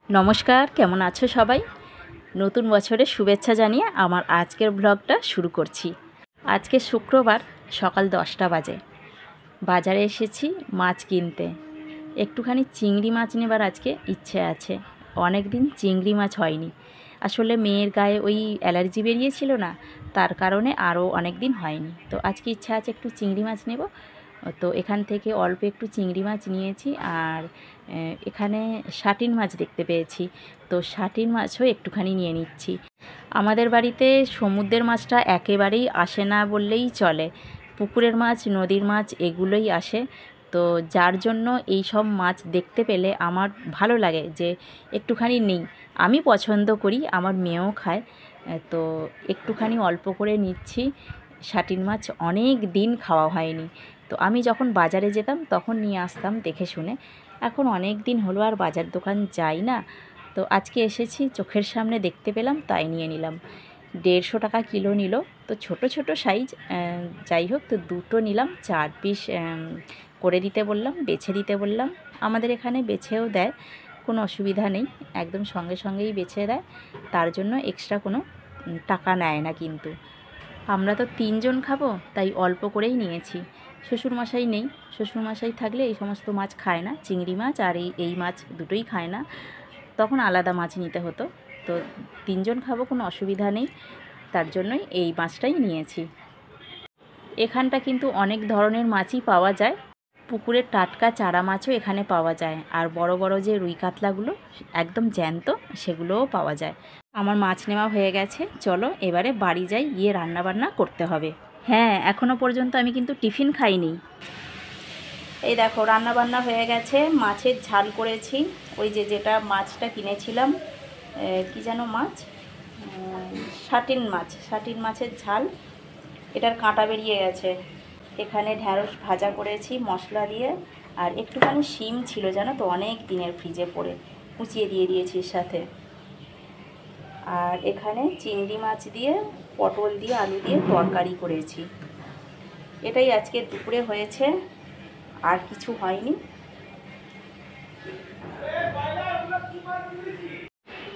নমস্কার, কেমন আছো সবাই? নতুন বছরের শুভেচ্ছা জানিয়ে আমার আজকের ব্লগটা শুরু করছি। আজকে শুক্রবার সকাল 10টা বাজে। বাজারে এসেছি মাছ কিনতে। একটুখানি চিংড়ি মাছ নেবার আজকে ইচ্ছে আছে। অনেক দিন চিংড়ি মাছ হয়নি। আসলে মেয়ের গায়ে ওই অ্যালার্জি বেরিয়েছিল না, তার কারণে আরও অনেক দিন হয়নি। তো আজকে ইচ্ছা আছে একটু চিংড়ি মাছ নেব। তো এখান থেকে অল্প একটু চিংড়ি মাছ নিয়েছি, আর এখানে শাটিন মাছ দেখতে পেয়েছি, তো শাটিন মাছও একটুখানি নিয়ে নিচ্ছি। আমাদের বাড়িতে সমুদ্রের মাছটা একেবারেই আসে না বললেই চলে। পুকুরের মাছ, নদীর মাছ এগুলোই আসে। তো যার জন্য এই সব মাছ দেখতে পেলে আমার ভালো লাগে যে একটুখানি নিই। আমি পছন্দ করি, আমার মেয়েও খায়। তো একটুখানি অল্প করে নিচ্ছি। শাটিন মাছ অনেক দিন খাওয়া হয়নি। তো আমি যখন বাজারে যেতাম তখন নিয়ে আসতাম দেখে শুনে। এখন অনেক দিন হলো আর বাজার দোকান যাই না। তো আজকে এসেছি, চোখের সামনে দেখতে পেলাম তাই নিয়ে নিলাম। 150 টাকা কিলো নিল। তো ছোট ছোট সাইজ, যাই হোক, তো দুটো নিলাম। 4 পিস করে দিতে বললাম, বেছে দিতে বললাম। আমাদের এখানে বেছেও দেয়, কোনো অসুবিধা নেই, একদম সঙ্গে সঙ্গেই বেছে দেয়। তার জন্য এক্সট্রা কোনো টাকা নেয় না। কিন্তু আমরা তো 3 জন খাবো, তাই অল্প করেই নিয়েছি। শ্বশুরমশাই নেই। শ্বশুরমশাই থাকলে এই সমস্ত মাছ খায় না, চিংড়ি মাছ আর এই মাছ দুটোই খায় না, তখন আলাদা মাছ নিতে হতো। তো 3 জন খাবো, কোনো অসুবিধা নেই, তার জন্যই এই মাছটাই নিয়েছি। এখানটা কিন্তু অনেক ধরনের মাছই পাওয়া যায়। পুকুরের টাটকা চারা মাছও এখানে পাওয়া যায়, আর বড় বড় যে রুই কাতলাগুলো একদম জ্যান্ত, সেগুলোও পাওয়া যায়। আমার মাছ নেওয়া হয়ে গেছে, চলো এবারে বাড়ি যাই, গিয়ে রান্নাবান্না করতে হবে। হ্যাঁ, এখনও পর্যন্ত আমি কিন্তু টিফিন খাইনি। এই দেখো রান্নাবান্না হয়ে গেছে। মাছের ঝাল করেছি, ওই যেটা মাছটা কিনেছিলাম, কি যেন মাছ, শাটিন মাছ, শাটিন মাছের ঝাল। এটার কাঁটা বেরিয়ে গেছে। এখানে ঢ্যাঁড়স ভাজা করেছি মশলা দিয়ে, আর একটুখানি শিম ছিল জানো তো, অনেক দিনের ফ্রিজে পড়ে, কুচিয়ে দিয়ে দিয়েছি সাথে। আর এখানে চিংড়ি মাছ দিয়ে, পটল দিয়ে, আলু দিয়ে তরকারি করেছি। এটাই আজকে দুপুরে হয়েছে, আর কিছু হয়নি।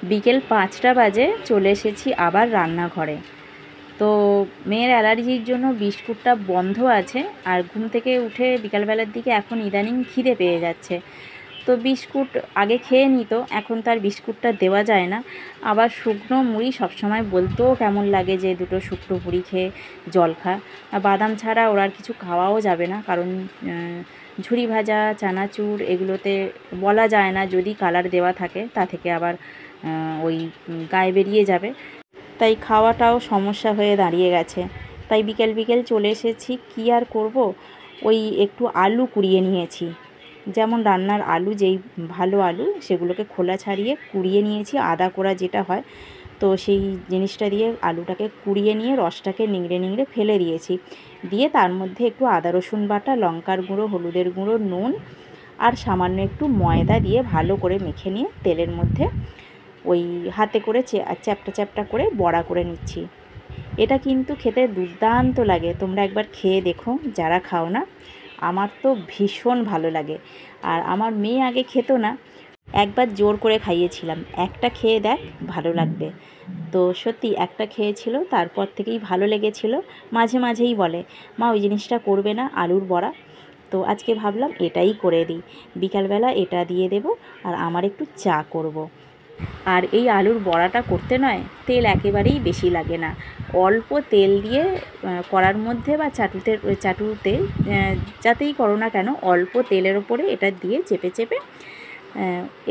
বিকেল 5টা বাজে চলে এসেছি আবার রান্নাঘরে। তো মেয়ের অ্যালার্জির জন্য বিস্কুটটা বন্ধ আছে, আর ঘুম থেকে উঠে বিকালবেলার দিকে এখন ইদানিং খিদে পেয়ে যাচ্ছে। তো বিস্কুট আগে খেয়ে নিত, এখন তার বিস্কুটটা দেওয়া যায় না। আবার শুকনো মুড়ি সবসময় বলতেও কেমন লাগে যে দুটো শুকনো মুড়ি খেয়ে জল খা। বাদাম ছাড়া ওর আর কিছু খাওয়াও যাবে না, কারণ ঝুরি ভাজা, চানাচুর এগুলোতে বলা যায় না, যদি কালার দেওয়া থাকে তা থেকে আবার ওই গায়ে বেরিয়ে যাবে। তাই খাওয়াটাও সমস্যা হয়ে দাঁড়িয়ে গেছে। তাই বিকেল বিকেল চলে এসেছি, কী আর করব, ওই একটু আলু কুড়িয়ে নিয়েছি। যেমন রান্নার আলু, যেই ভালো আলু সেগুলোকে খোলা ছাড়িয়ে কুড়িয়ে নিয়েছি, আদা কোড়া যেটা হয়, তো সেই জিনিসটা দিয়ে আলুটাকে কুড়িয়ে নিয়ে রসটাকে নিংড়ে নিংড়ে ফেলে দিয়েছি। দিয়ে তার মধ্যে একটু আদা রসুন বাটা, লঙ্কার গুঁড়ো, হলুদের গুঁড়ো, নুন আর সামান্য একটু ময়দা দিয়ে ভালো করে মেখে নিয়ে তেলের মধ্যে ওই হাতে করে চ্যাপটা চ্যাপটা করে বড়া করে নিচ্ছি। এটা কিন্তু খেতে দুর্দান্ত লাগে, তোমরা একবার খেয়ে দেখো যারা খাও না। আমার তো ভীষণ ভালো লাগে। আর আমার মেয়ে আগে খেত না, একবার জোর করে খাইয়েছিলাম, একটা খেয়ে দেখ ভালো লাগবে। তো সত্যি একটা খেয়েছিল, তারপর থেকেই ভালো লেগেছিল। মাঝে মাঝেই বলে, মা ওই জিনিসটা করবে না, আলুর বড়া। তো আজকে ভাবলাম এটাই করে দিই, বিকালবেলা এটা দিয়ে দেব, আর আমার একটু চা করব। আর এই আলুর বড়াটা করতে নয়, তেল একেবারেই বেশি লাগে না। অল্প তেল দিয়ে কড়ার মধ্যে বা চাটুতে যাতেই করো না কেন, অল্প তেলের ওপরে এটা দিয়ে চেপে চেপে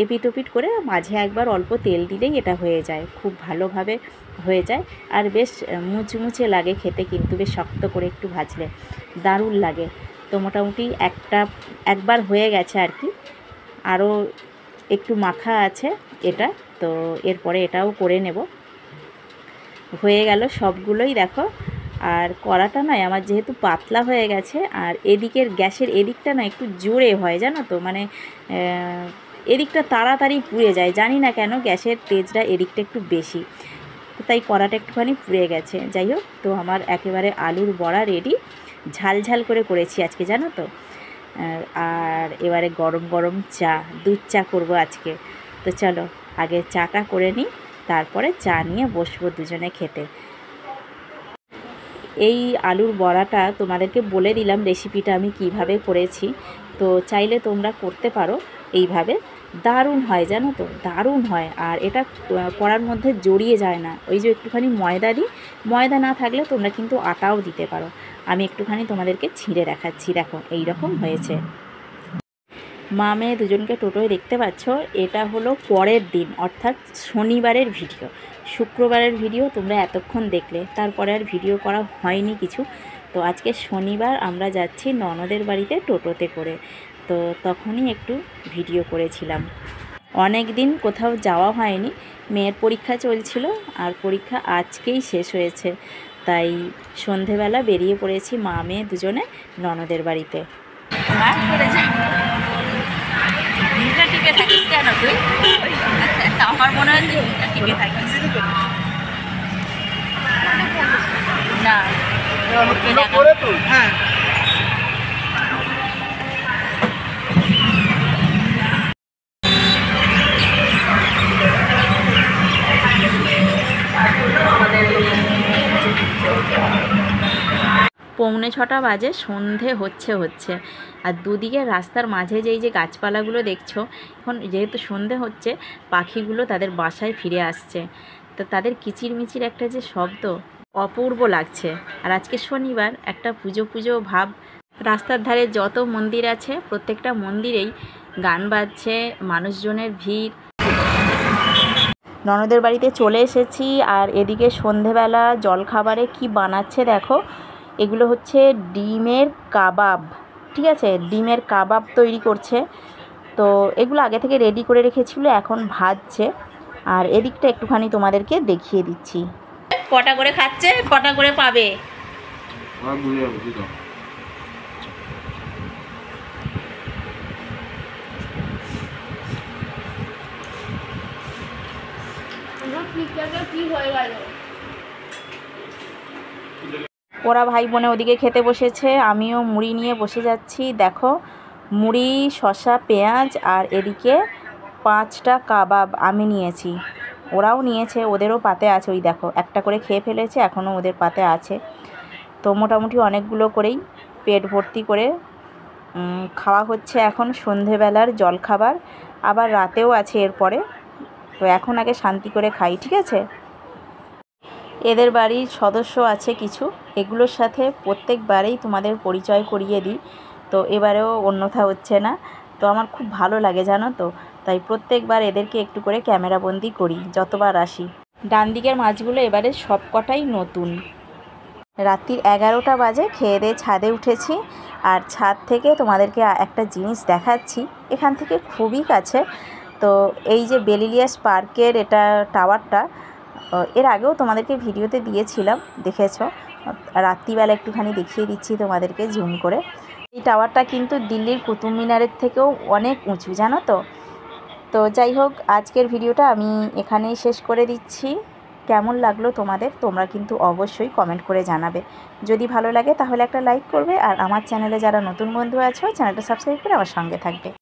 এপিট ওপিট করে মাঝে একবার অল্প তেল দিলেই এটা হয়ে যায়, খুব ভালোভাবে হয়ে যায়। আর বেশ মুচমুচে লাগে খেতে, কিন্তু বেশ শক্ত করে একটু ভাজলে দারুণ লাগে। তো মোটামুটি একবার হয়ে গেছে আর কি, আরও একটু মাখা আছে এটা। তো এরপরে এটাও করে নেব। হয়ে গেল সবগুলোই, দেখো। আর কড়াটা নয় আমার যেহেতু পাতলা হয়ে গেছে, আর এদিকের গ্যাসের এদিকটা না একটু জোরে হয় জানো তো, মানে এদিকটা তাড়াতাড়ি পুড়ে যায়, জানি না কেন গ্যাসের তেজটা এদিকটা একটু বেশি, তাই কড়াটা একটুখানি পুড়ে গেছে। যাই হোক, তো আমার একেবারে আলুর বড়া রেডি। ঝাল ঝাল করে করেছি আজকে জানো তো। আর এবারে গরম গরম চা, দুধ চা করব আজকে। তো চলো আগে চাটা করে নিই, তারপরে চা নিয়ে বসবো দুজনে খেতে। এই আলুর বড়াটা তোমাদেরকে বলে দিলাম রেসিপিটা আমি কিভাবে করেছি, তো চাইলে তোমরা করতে পারো এইভাবে। দারুণ হয় জানো তো, দারুণ হয়। আর এটা করার মধ্যে জড়িয়ে যায় না। ওই যে একটুখানি ময়দা দিই, ময়দা না থাকলে তোমরা কিন্তু আটাও দিতে পারো। আমি একটুখানি তোমাদেরকে ছিঁড়ে দেখাচ্ছি, দেখো এই রকম হয়েছে। মা মেয়ে দুজনকে টোটোয় দেখতে পাচ্ছ, এটা হলো পরের দিন অর্থাৎ শনিবারের ভিডিও। শুক্রবারের ভিডিও তোমরা এতক্ষণ দেখলে, তারপরে আর ভিডিও করা হয়নি কিছু। তো আজকে শনিবার আমরা যাচ্ছি ননদের বাড়িতে টোটোতে করে, তো তখনই একটু ভিডিও করেছিলাম। অনেক দিন কোথাও যাওয়া হয়নি, মেয়ের পরীক্ষা চলছিল আর পরীক্ষা আজকেই শেষ হয়েছে, তাই সন্ধেবেলা বেরিয়ে পড়েছি মা মেয়ে দুজনে ননদের বাড়িতে। টিপে থাকিস কেন তুই? আমার মনে হয় টিপে থাকিস না। হ্যাঁ, পৌনে 6টা বাজে, সন্ধে হচ্ছে। আর দুদিকে রাস্তার মাঝে যে গাছপালাগুলো দেখছো, এখন যেহেতু সন্ধে হচ্ছে, পাখিগুলো তাদের বাসায় ফিরে আসছে। তো তাদের কিচিরমিচির একটা যে শব্দ, অপূর্ব লাগছে। আর আজকে শনিবার, একটা পুজো ভাব। রাস্তার ধারে যত মন্দির আছে প্রত্যেকটা মন্দিরেই গান বাজছে, মানুষজনের ভিড়। ননদের বাড়িতে চলে এসেছি। আর এদিকে সন্ধেবেলা জলখাবারে কি বানাচ্ছে দেখো, এগুলো হচ্ছে ডিমের কাবাব। ঠিক আছে, ডিমের কাবাব তৈরি করছে। তো এগুলো আগে থেকে রেডি করে রেখেছিল, এখন ভাজছে। আর এদিকটা একটুখানি তোমাদেরকে দেখিয়ে দিচ্ছি। কটা করে খাচ্ছে, কটা করে পাবে। ওরা ভাই বোনে ওদিকে খেতে বসেছে, আমিও মুড়ি নিয়ে বসে যাচ্ছি। দেখো, মুড়ি, শসা, পেঁয়াজ, আর এদিকে 5টা কাবাব আমি নিয়েছি, ওরাও নিয়েছে, ওদেরও পাতে আছে। ওই দেখো একটা করে খেয়ে ফেলেছে, এখনও ওদের পাতে আছে। তো মোটামুটি অনেকগুলো করেই পেট ভর্তি করে খাওয়া হচ্ছে এখন সন্ধেবেলার জলখাবার। আবার রাতেও আছে এরপরে, তো এখন আগে শান্তি করে খাই, ঠিক আছে। এদের বাড়ির সদস্য আছে কিছু, এগুলোর সাথে প্রত্যেকবারেই তোমাদের পরিচয় করিয়ে দিই, তো এবারেও অন্যথা হচ্ছে না। তো আমার খুব ভালো লাগে জানো তো, তাই প্রত্যেকবার এদেরকে একটু করে ক্যামেরাবন্দি করি যতবার আসি। ডান দিকের মাছগুলো এবারে সব কটাই নতুন। রাত্রির 11টা বাজে, খেয়ে দিয়ে ছাদে উঠেছি। আর ছাদ থেকে তোমাদেরকে একটা জিনিস দেখাচ্ছি, এখান থেকে খুবই কাছে। তো এই যে বেলিলিয়াস পার্কের এটা টাওয়ারটা, এর আগেও তোমাদেরকে ভিডিওতে দিয়েছিলাম, দেখেছো। রাত্রিবেলা একটুখানি দেখিয়ে দিচ্ছি তোমাদেরকে জুম করে। এই টাওয়ারটা কিন্তু দিল্লির কুতুব মিনারের থেকেও অনেক উঁচু জানো তো। তো যাই হোক, আজকের ভিডিওটা আমি এখানেই শেষ করে দিচ্ছি। কেমন লাগলো তোমাদের, তোমরা কিন্তু অবশ্যই কমেন্ট করে জানাবে। যদি ভালো লাগে তাহলে একটা লাইক করবে, আর আমার চ্যানেলে যারা নতুন বন্ধু আছো চ্যানেলটা সাবস্ক্রাইব করে আমার সঙ্গে থাকবে।